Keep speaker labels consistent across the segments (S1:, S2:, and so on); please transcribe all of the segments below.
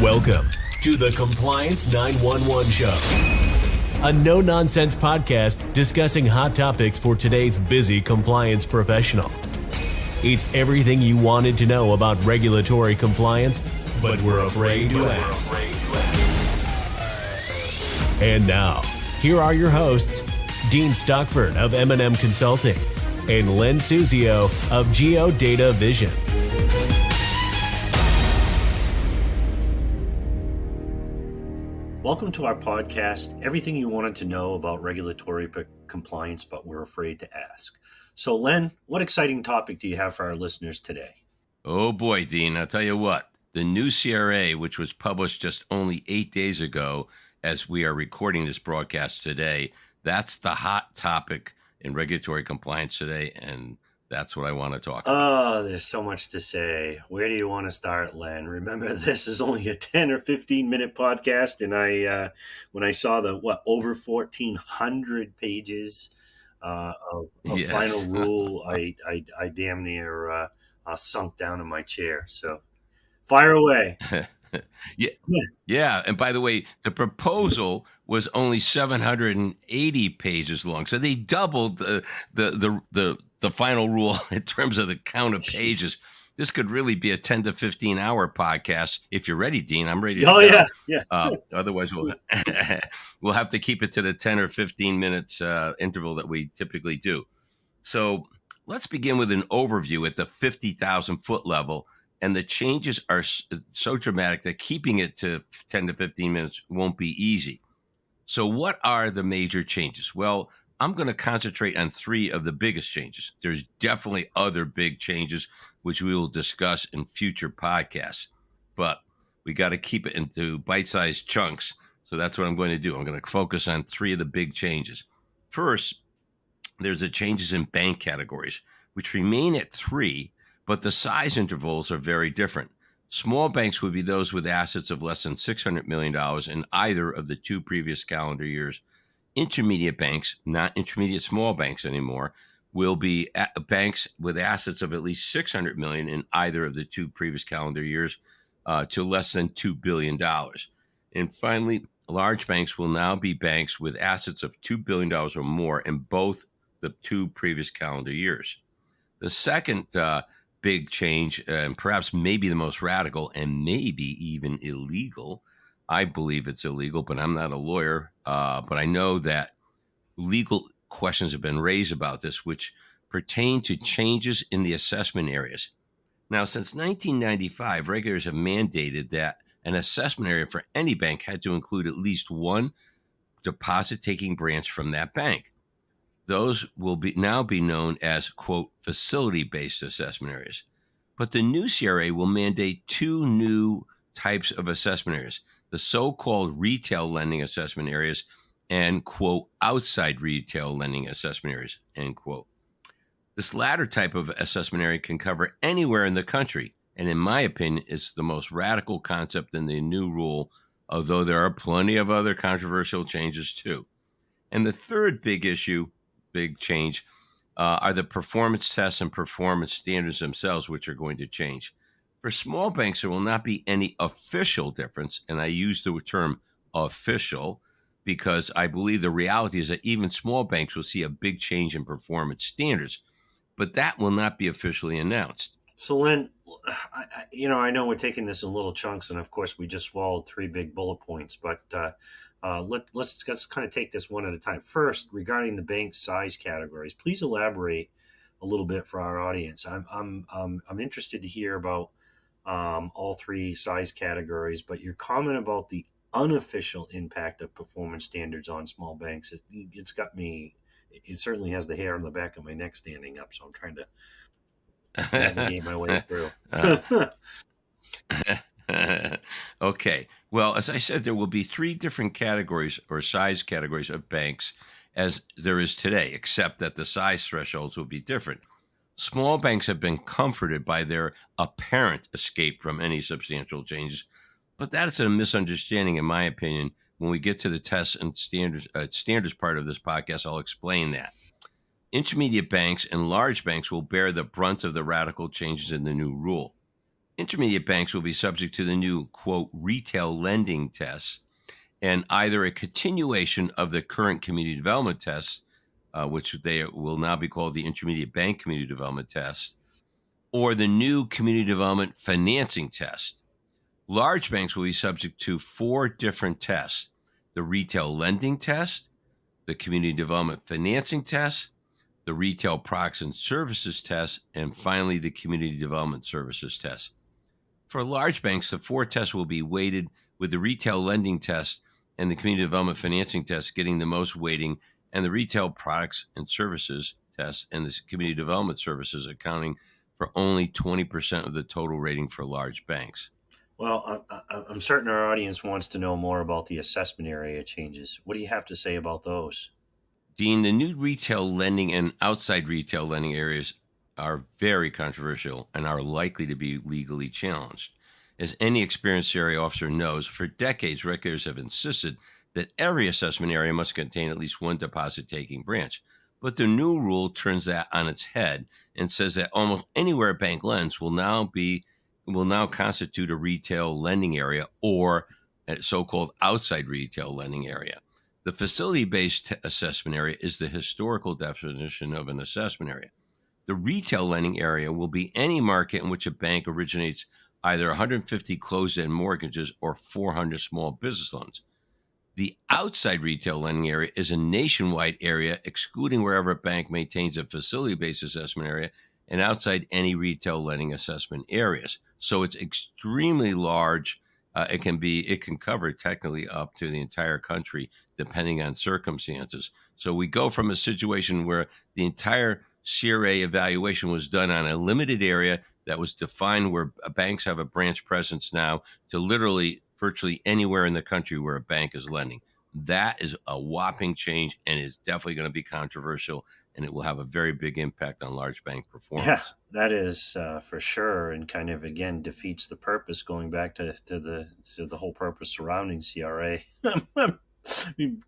S1: Welcome to the Compliance 911 Show, a no-nonsense podcast discussing hot topics for today's busy compliance professional. It's everything you wanted to know about regulatory compliance, but we're afraid to ask. And now, here are your hosts, Dean Stockford of M&M Consulting and Len Suzio of GeoData Vision.
S2: Welcome to our podcast, everything you wanted to know about regulatory compliance, but we're afraid to ask. So, Len, what exciting topic do you have for our listeners today?
S3: Oh boy, Dean, I'll tell you what, the new CRA, which was published just only 8 days ago, as we are recording this broadcast today, that's the hot topic in regulatory compliance today, and that's what I want to talk about.
S2: Oh, there's so much to say. Where do you want to start, Len? Remember, this is only a 10 or 15-minute podcast, and when I saw the, over 1,400 pages of
S3: Yes.
S2: final rule, I damn near sunk down in my chair. So, fire away.
S3: Yeah. And by the way, the proposal was only 780 pages long. So they doubled the final rule in terms of the count of pages. This could really be a 10 to 15 hour podcast. If you're ready, Dean, I'm ready to go.
S2: Yeah.
S3: Otherwise, we'll have to keep it to the 10 or 15 minutes interval that we typically do. So let's begin with an overview at the 50,000 foot level. And the changes are so dramatic that keeping it to 10 to 15 minutes won't be easy. So what are the major changes? Well, I'm going to concentrate on three of the biggest changes. There's definitely other big changes, which we will discuss in future podcasts. But we got to keep it into bite-sized chunks. So that's what I'm going to do. I'm going to focus on three of the big changes. First, there's the changes in bank categories, which remain at three, but the size intervals are very different. Small banks would be those with assets of less than $600 million in either of the two previous calendar years. Intermediate banks, not intermediate small banks anymore, will be banks with assets of at least $600 million in either of the two previous calendar years to less than $2 billion. And finally, large banks will now be banks with assets of $2 billion or more in both the two previous calendar years. The second big change, and perhaps maybe the most radical and maybe even illegal. I believe it's illegal, but I'm not a lawyer. But I know that legal questions have been raised about this, which pertain to changes in the assessment areas. Now, since 1995, regulators have mandated that an assessment area for any bank had to include at least one deposit-taking branch from that bank. Those will now be known as, quote, facility-based assessment areas. But the new CRA will mandate two new types of assessment areas, the so-called retail lending assessment areas and, quote, outside retail lending assessment areas, end quote. This latter type of assessment area can cover anywhere in the country, and in my opinion, is the most radical concept in the new rule, although there are plenty of other controversial changes too. And the third big change are the performance tests and performance standards themselves, which are going to change. For small banks, there will not be any official difference, and I use the term official because I believe the reality is that even small banks will see a big change in performance standards, but that will not be officially announced.
S2: So, Len, I know we're taking this in little chunks, and of course, we just swallowed three big bullet points, but let's kind of take this one at a time. First, regarding the bank size categories, please elaborate a little bit for our audience. I'm interested to hear about all three size categories, but your comment about the unofficial impact of performance standards on small banks, it's got me. It certainly has the hair on the back of my neck standing up. So I'm trying to navigate my way through.
S3: Okay. Well, as I said, there will be three different categories or size categories of banks as there is today, except that the size thresholds will be different. Small banks have been comforted by their apparent escape from any substantial changes, but that is a misunderstanding, in my opinion. When we get to the tests and standards part of this podcast, I'll explain that. Intermediate banks and large banks will bear the brunt of the radical changes in the new rule. Intermediate banks will be subject to the new, quote, retail lending tests and either a continuation of the current community development test, which they will now be called the intermediate bank community development test, or the new community development financing test. Large banks will be subject to 4 different tests: the retail lending test, the community development financing test, the retail products and services test, and finally the community development services test. For large banks, the 4 tests will be weighted, with the retail lending test and the community development financing test getting the most weighting, and the retail products and services test and the community development services accounting for only 20% of the total rating for large banks.
S2: Well, I'm certain our audience wants to know more about the assessment area changes. What do you have to say about those?
S3: Dean, the new retail lending and outside retail lending areas are very controversial and are likely to be legally challenged. As any experienced CRA officer knows, for decades, regulators have insisted that every assessment area must contain at least one deposit-taking branch. But the new rule turns that on its head and says that almost anywhere a bank lends will now constitute a retail lending area or a so-called outside retail lending area. The facility-based assessment area is the historical definition of an assessment area. The retail lending area will be any market in which a bank originates either 150 closed-end mortgages or 400 small business loans. The outside retail lending area is a nationwide area, excluding wherever a bank maintains a facility-based assessment area and outside any retail lending assessment areas. So it's extremely large. It can cover technically up to the entire country, depending on circumstances. So we go from a situation where the entire CRA evaluation was done on a limited area that was defined where banks have a branch presence now, to literally virtually anywhere in the country where a bank is lending. That is a whopping change and is definitely going to be controversial, and it will have a very big impact on large bank performance.
S2: Yeah, that is for sure, and kind of again defeats the purpose. Going back to the whole purpose surrounding CRA,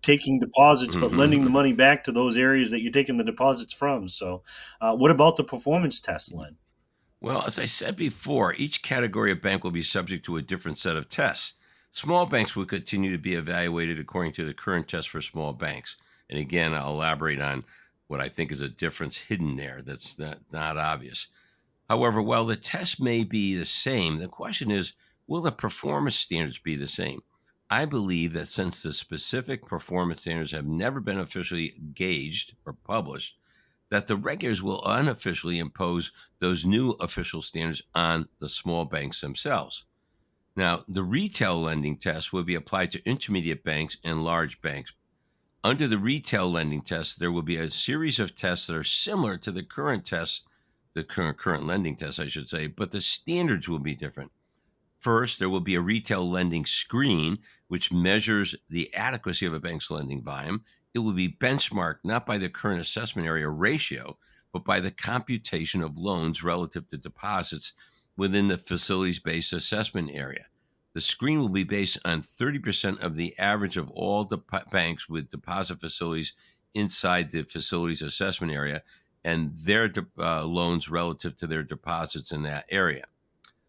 S2: taking deposits but lending the money back to those areas that you're taking the deposits from. So, what about the performance test, Len?
S3: Well, as I said before, each category of bank will be subject to a different set of tests. Small banks will continue to be evaluated according to the current test for small banks. And again, I'll elaborate on what I think is a difference hidden there that's not obvious. However, while the test may be the same, the question is, will the performance standards be the same? I believe that since the specific performance standards have never been officially gauged or published, that the regulators will unofficially impose those new official standards on the small banks themselves. Now, the retail lending test will be applied to intermediate banks and large banks. Under the retail lending test, there will be a series of tests that are similar to the current test, the current lending test, I should say, but the standards will be different. First, there will be a retail lending screen, which measures the adequacy of a bank's lending volume. It will be benchmarked not by the current assessment area ratio, but by the computation of loans relative to deposits within the facilities-based assessment area. The screen will be based on 30% of the average of all the banks with deposit facilities inside the facilities assessment area and their loans relative to their deposits in that area.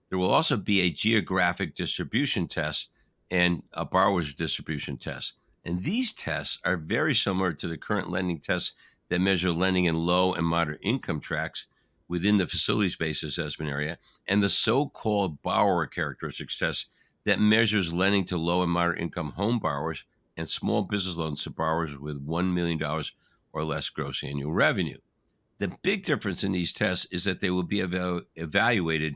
S3: There will also be a geographic distribution test and a borrower's distribution test. And these tests are very similar to the current lending tests that measure lending in low and moderate income tracts within the facilities-based assessment area, and the so-called borrower characteristics test that measures lending to low and moderate income home borrowers and small business loans to borrowers with $1 million or less gross annual revenue. The big difference in these tests is that they will be evaluated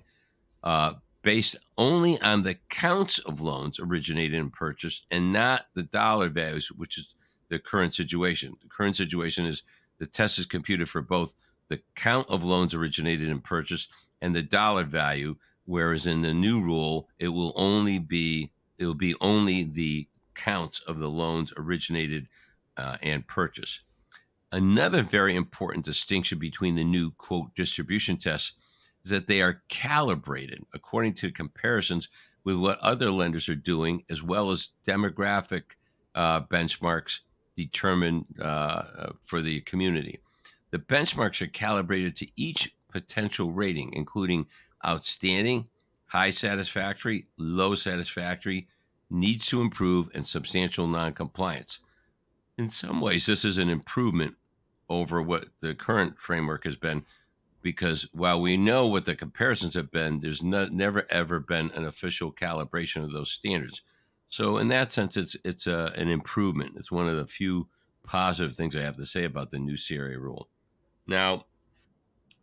S3: based only on the counts of loans originated and purchased and not the dollar values, which is the current situation. The current situation is the test is computed for both the count of loans originated and purchased and the dollar value, whereas in the new rule, it will be only the counts of the loans originated and purchased. Another very important distinction between the new, quote, distribution tests is that they are calibrated according to comparisons with what other lenders are doing, as well as demographic benchmarks determined for the community. The benchmarks are calibrated to each potential rating, including outstanding, high satisfactory, low satisfactory, needs to improve, and substantial noncompliance. In some ways, this is an improvement over what the current framework has been, because while we know what the comparisons have been, there's never ever been an official calibration of those standards. So in that sense, it's an improvement. It's one of the few positive things I have to say about the new CRA rule. Now,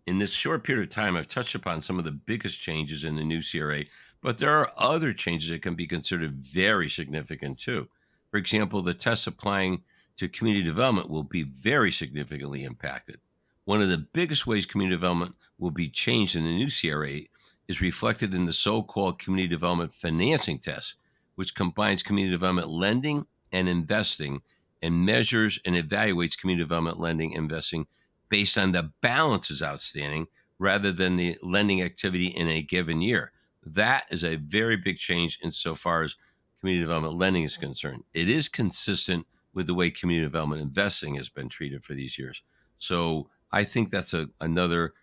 S3: in this short period of time, I've touched upon some of the biggest changes in the new CRA, but there are other changes that can be considered very significant too. For example, the tests applying to community development will be very significantly impacted. One of the biggest ways community development will be changed in the new CRA is reflected in the so-called community development financing test, which combines community development lending and investing and measures and evaluates community development lending and investing based on the balances outstanding rather than the lending activity in a given year. That is a very big change insofar as community development lending is concerned. It is consistent with the way community development investing has been treated for these years. So I think that's another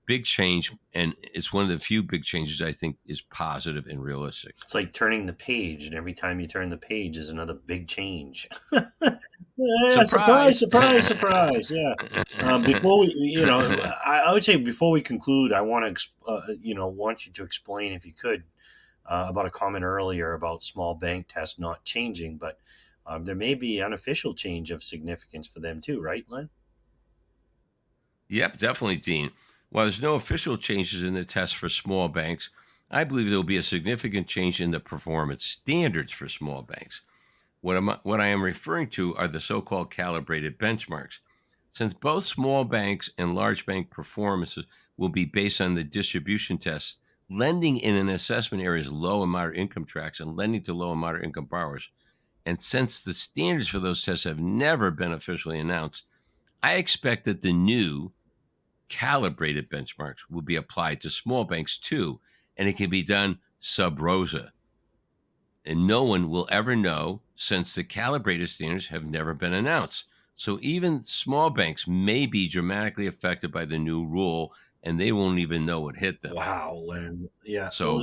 S3: big change, and it's one of the few big changes I think is positive and realistic.
S2: It's like turning the page, and every time you turn the page is another big change.
S3: Surprise!
S2: Surprise! Yeah. Before we, I would say before we conclude, I want to, want you to explain, if you could, about a comment earlier about small bank tests not changing, but there may be unofficial change of significance for them too, right, Len?
S3: Yep, definitely, Dean. While there's no official changes in the test for small banks, I believe there will be a significant change in the performance standards for small banks. What I am referring to are the so-called calibrated benchmarks. Since both small banks and large bank performances will be based on the distribution tests, lending in an assessment area is low and moderate income tracts and lending to low and moderate income borrowers. And since the standards for those tests have never been officially announced, I expect that the new calibrated benchmarks will be applied to small banks too, and it can be done sub rosa. And no one will ever know, since the calibrated standards have never been announced. So even small banks may be dramatically affected by the new rule, and they won't even know what hit them.
S2: Wow, Len. Yeah.
S3: So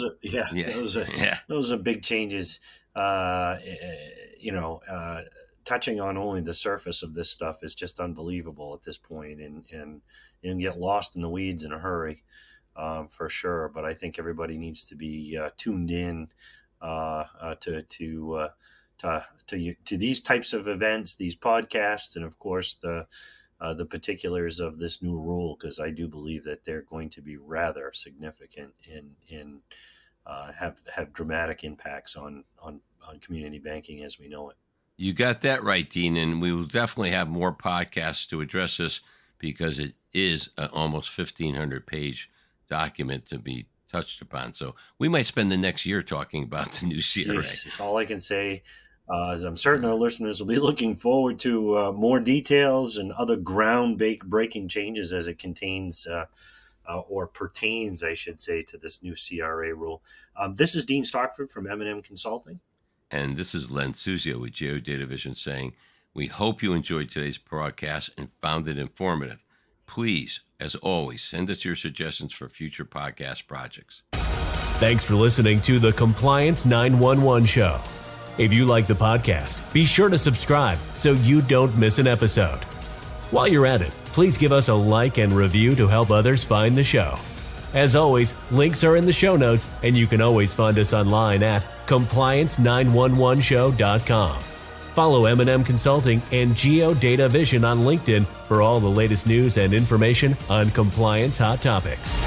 S2: those are big changes. Touching on only the surface of this stuff is just unbelievable at this point, and get lost in the weeds in a hurry, for sure. But I think everybody needs to be tuned in to these types of events, these podcasts, and of course the particulars of this new rule, because I do believe that they're going to be rather significant and have dramatic impacts on community banking as we know it.
S3: You got that right, Dean, and we will definitely have more podcasts to address this, because it is an almost 1,500-page document to be touched upon. So we might spend the next year talking about the new CRA.
S2: Jeez, all I can say is I'm certain our listeners will be looking forward to more details and other ground-breaking changes as it contains or pertains, I should say, to this new CRA rule. This is Dean Stockford from M&M Consulting.
S3: And this is Len Suzio with Geodata Vision saying, we hope you enjoyed today's broadcast and found it informative. Please, as always, send us your suggestions for future podcast projects.
S1: Thanks for listening to the Compliance 911 Show. If you like the podcast, be sure to subscribe so you don't miss an episode. While you're at it, please give us a like and review to help others find the show. As always, links are in the show notes, and you can always find us online at compliance911show.com. Follow M&M Consulting and Geodata Vision on LinkedIn for all the latest news and information on compliance hot topics.